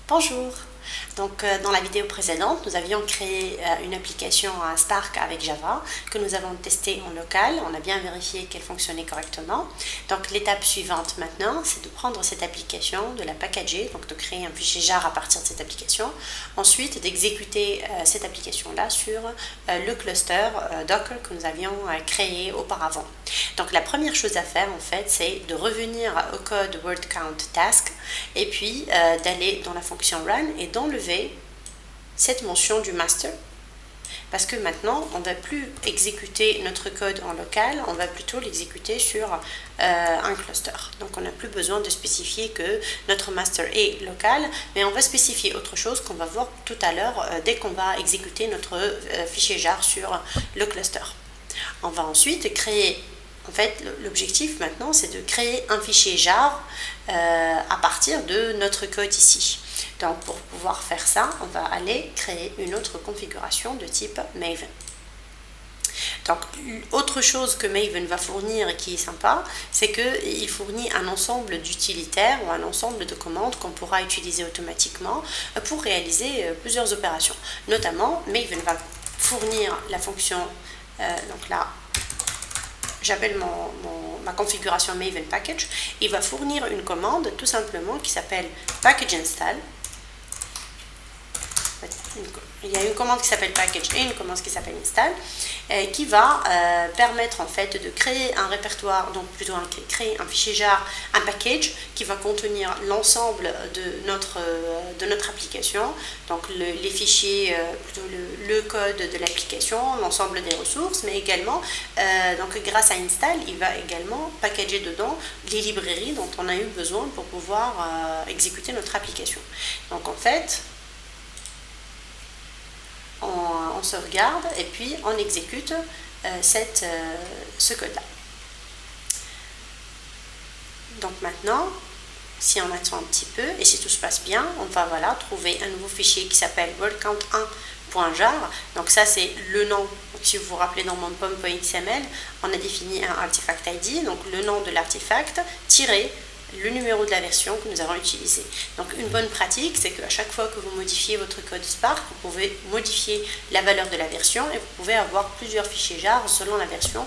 Bonjour. Donc dans la vidéo précédente, nous avions créé une application à Spark avec Java que nous avons testée en local. On a bien vérifié qu'elle fonctionnait correctement. Donc l'étape suivante maintenant, c'est de prendre cette application, de la packager, donc de créer un fichier jar à partir de cette application. Ensuite, d'exécuter cette application-là sur le cluster Docker que nous avions créé auparavant. Donc la première chose à faire en fait, c'est de revenir au code word count task et puis d'aller dans la fonction run et d'enlever cette mention du master, parce que maintenant on ne va plus exécuter notre code en local, on va plutôt l'exécuter sur un cluster. Donc on n'a plus besoin de spécifier que notre master est local, mais on va spécifier autre chose qu'on va voir tout à l'heure dès qu'on va exécuter notre fichier jar sur le cluster. On va ensuite créer, en fait l'objectif maintenant c'est de créer un fichier jar à partir de notre code ici. Donc pour pouvoir faire ça, on va aller créer une autre configuration de type Maven. Donc autre chose que Maven va fournir et qui est sympa, c'est qu'il fournit un ensemble d'utilitaires ou un ensemble de commandes qu'on pourra utiliser automatiquement pour réaliser plusieurs opérations. Notamment, Maven va fournir la fonction, donc là, j'appelle ma configuration Maven Package. Il va fournir une commande tout simplement qui s'appelle package install. Il y a une commande qui s'appelle package et une commande qui s'appelle install qui va permettre en fait de créer un répertoire, donc plutôt créer un fichier jar, un package qui va contenir l'ensemble de notre application, donc les fichiers, plutôt le code de l'application, l'ensemble des ressources, mais également donc grâce à install, il va également packager dedans les librairies dont on a eu besoin pour pouvoir exécuter notre application. Donc en fait, on sauvegarde et puis on exécute ce code-là. Donc maintenant, si on attend un petit peu et si tout se passe bien, on va trouver un nouveau fichier qui s'appelle wordcount1.jar. Donc ça c'est le nom. Donc, si vous vous rappelez dans mon pom.xml, on a défini un artifact ID, donc le nom de l'artefact tiré le numéro de la version que nous avons utilisée. Donc une bonne pratique, c'est qu'à chaque fois que vous modifiez votre code Spark, vous pouvez modifier la valeur de la version et vous pouvez avoir plusieurs fichiers jar selon la version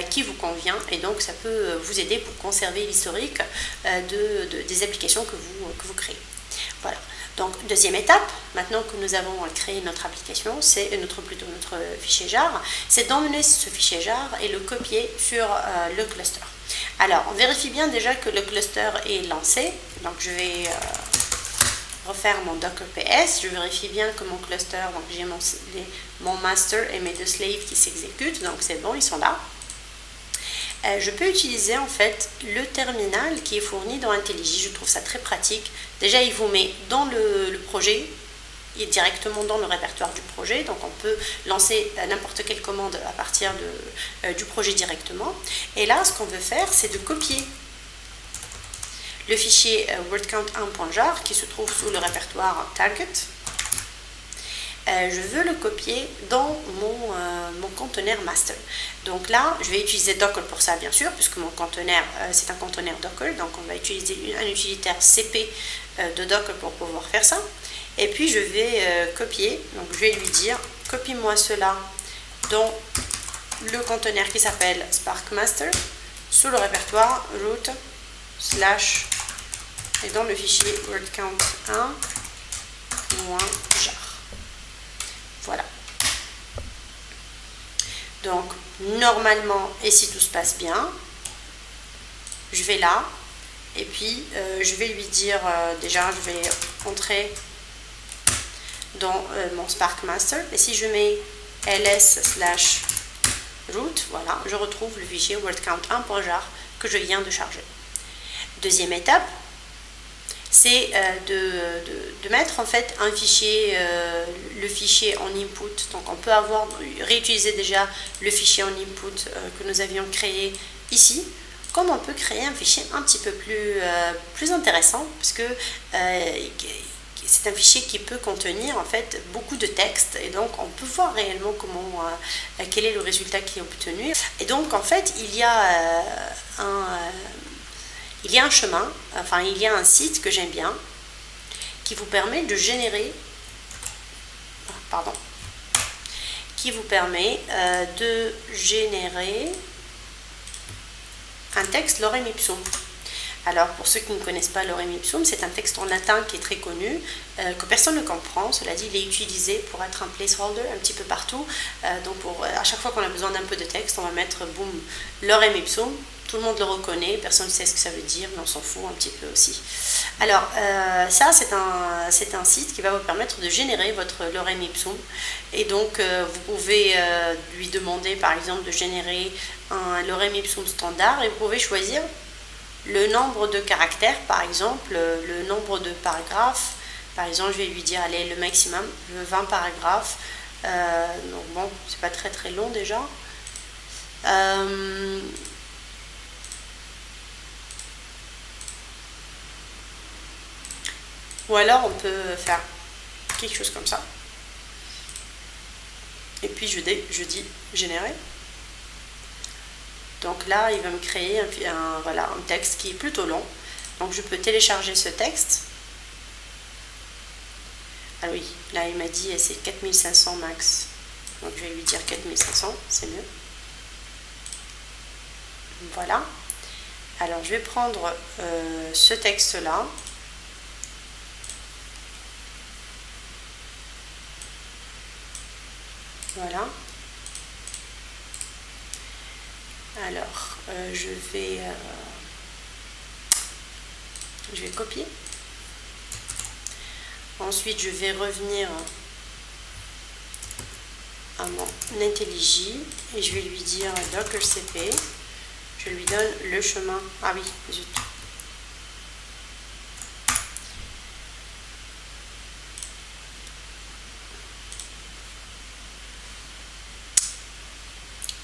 qui vous convient, et donc ça peut vous aider pour conserver l'historique des applications que vous créez. Voilà. Donc deuxième étape, maintenant que nous avons créé notre application, c'est notre fichier jar, c'est d'emmener ce fichier jar et le copier sur le cluster. Alors on vérifie bien déjà que le cluster est lancé, donc je vais refaire mon docker ps, je vérifie bien que mon cluster, donc j'ai mon master et mes deux slaves qui s'exécutent, donc c'est bon, ils sont là. Je peux utiliser en fait le terminal qui est fourni dans IntelliJ. Je trouve ça très pratique. Déjà, il vous met dans le projet, il est directement dans le répertoire du projet, donc on peut lancer n'importe quelle commande à partir du projet directement. Et là, ce qu'on veut faire, c'est de copier le fichier wordcount1.jar qui se trouve sous le répertoire target. Je veux le copier dans mon conteneur master. Donc là, je vais utiliser Docker pour ça, bien sûr, puisque mon conteneur, c'est un conteneur Docker. Donc on va utiliser un utilitaire CP de Docker pour pouvoir faire ça. Et puis je vais copier, donc je vais lui dire, copie-moi cela dans le conteneur qui s'appelle Spark Master, sous le répertoire root / et dans le fichier wordcount1.jar. Voilà. Donc, normalement, et si tout se passe bien, je vais là, et puis je vais lui dire, déjà, je vais entrer dans mon Spark Master, et si je mets ls/root, voilà, je retrouve le fichier wordcount1.jar que je viens de charger. Deuxième étape, c'est de mettre en fait un fichier, le fichier en input. Donc on peut réutiliser déjà le fichier en input que nous avions créé ici, comme on peut créer un fichier un petit peu plus intéressant, parce que c'est un fichier qui peut contenir en fait beaucoup de texte, et donc on peut voir réellement quel est le résultat qui est obtenu. Et donc en fait il y a un chemin, enfin il y a un site que j'aime bien qui vous permet de générer, pardon, qui vous permet de générer un texte lorem ipsum. Alors, pour ceux qui ne connaissent pas lorem ipsum, c'est un texte en latin qui est très connu, que personne ne comprend. Cela dit, il est utilisé pour être un placeholder un petit peu partout. Donc, à chaque fois qu'on a besoin d'un peu de texte, on va mettre, boum, lorem ipsum. Tout le monde le reconnaît, personne ne sait ce que ça veut dire, mais on s'en fout un petit peu aussi. Alors, ça, c'est un site qui va vous permettre de générer votre lorem ipsum. Et donc, vous pouvez lui demander, par exemple, de générer un lorem ipsum standard, et vous pouvez choisir le nombre de caractères, par exemple, le nombre de paragraphes. Par exemple, je vais lui dire, allez, le maximum, je veux 20 paragraphes. Donc bon, c'est pas très très long déjà. Ou alors on peut faire quelque chose comme ça. Et puis je dis générer. Donc là, il va me créer voilà, un texte qui est plutôt long. Donc je peux télécharger ce texte. Ah oui, là il m'a dit c'est 4500 max. Donc je vais lui dire 4500, c'est mieux. Voilà. Alors je vais prendre ce texte-là. Voilà. Alors, je vais copier. Ensuite, je vais revenir à mon IntelliJ et je vais lui dire Docker CP. Je lui donne le chemin. Ah oui, zut.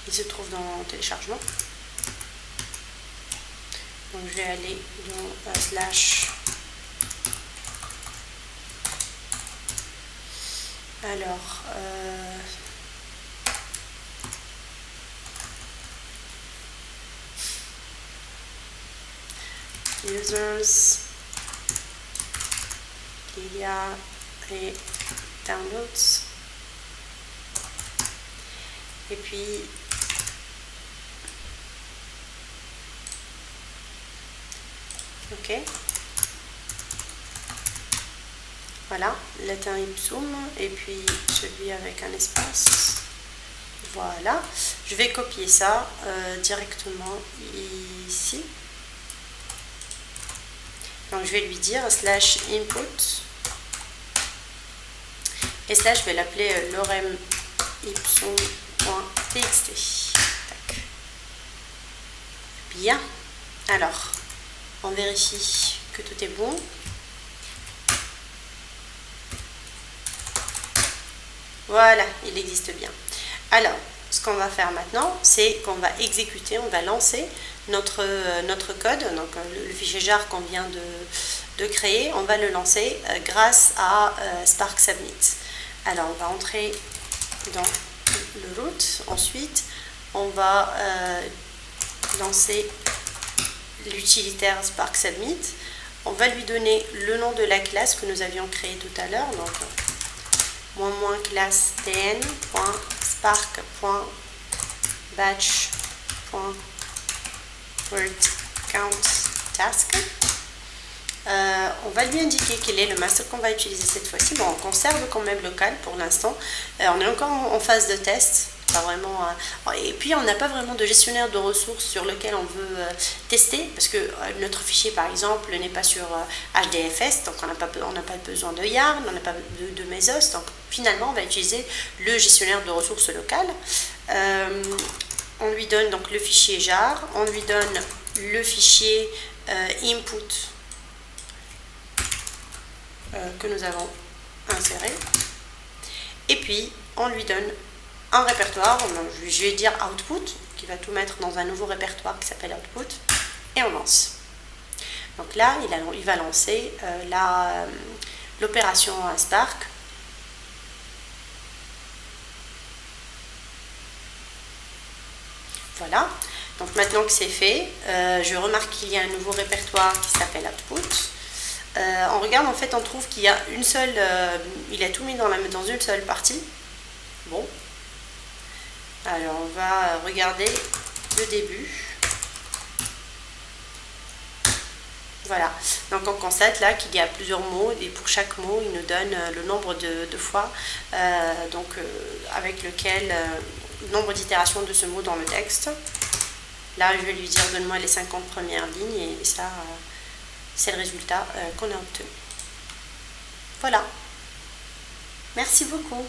Il se trouve dans téléchargement. Donc je vais aller dans slash. Alors, users, il y a les downloads. Et puis ok, voilà, latin ipsum, et puis celui avec un espace. Voilà, je vais copier ça directement ici. Donc je vais lui dire slash input et cela je vais l'appeler lorem ipsum.txt. Bien, alors on vérifie que tout est bon. Voilà, il existe bien. Alors, ce qu'on va faire maintenant, c'est qu'on va exécuter, on va lancer notre code, donc le fichier jar qu'on vient de créer, on va le lancer grâce à Spark Submit. Alors, on va entrer dans le root. Ensuite, on va lancer l'utilitaire Spark Submit. On va lui donner le nom de la classe que nous avions créée tout à l'heure. Donc, classe tn.spark.batch.wordCountTask. On va lui indiquer quel est le master qu'on va utiliser cette fois-ci. Bon, on conserve quand même local pour l'instant. On est encore en phase de test. Pas vraiment, et puis on n'a pas vraiment de gestionnaire de ressources sur lequel on veut tester, parce que notre fichier par exemple n'est pas sur HDFS, donc on n'a pas besoin de Yarn, on n'a pas de Mesos, donc finalement on va utiliser le gestionnaire de ressources local. On lui donne donc le fichier jar, on lui donne le fichier input que nous avons inséré, et puis on lui donne un répertoire, je vais dire output, qui va tout mettre dans un nouveau répertoire qui s'appelle output, et on lance. Donc là, il va lancer l'opération Spark. Voilà, donc maintenant que c'est fait, je remarque qu'il y a un nouveau répertoire qui s'appelle output. on regarde, en fait, on trouve qu'il y a une seule, il a tout mis dans une seule partie. Bon, alors on va regarder le début. Voilà, donc on constate là qu'il y a plusieurs mots et pour chaque mot il nous donne le nombre de fois avec lequel, le nombre d'itérations de ce mot dans le texte. Là je vais lui dire donne-moi les 50 premières lignes et ça c'est le résultat qu'on a obtenu. Voilà, merci beaucoup.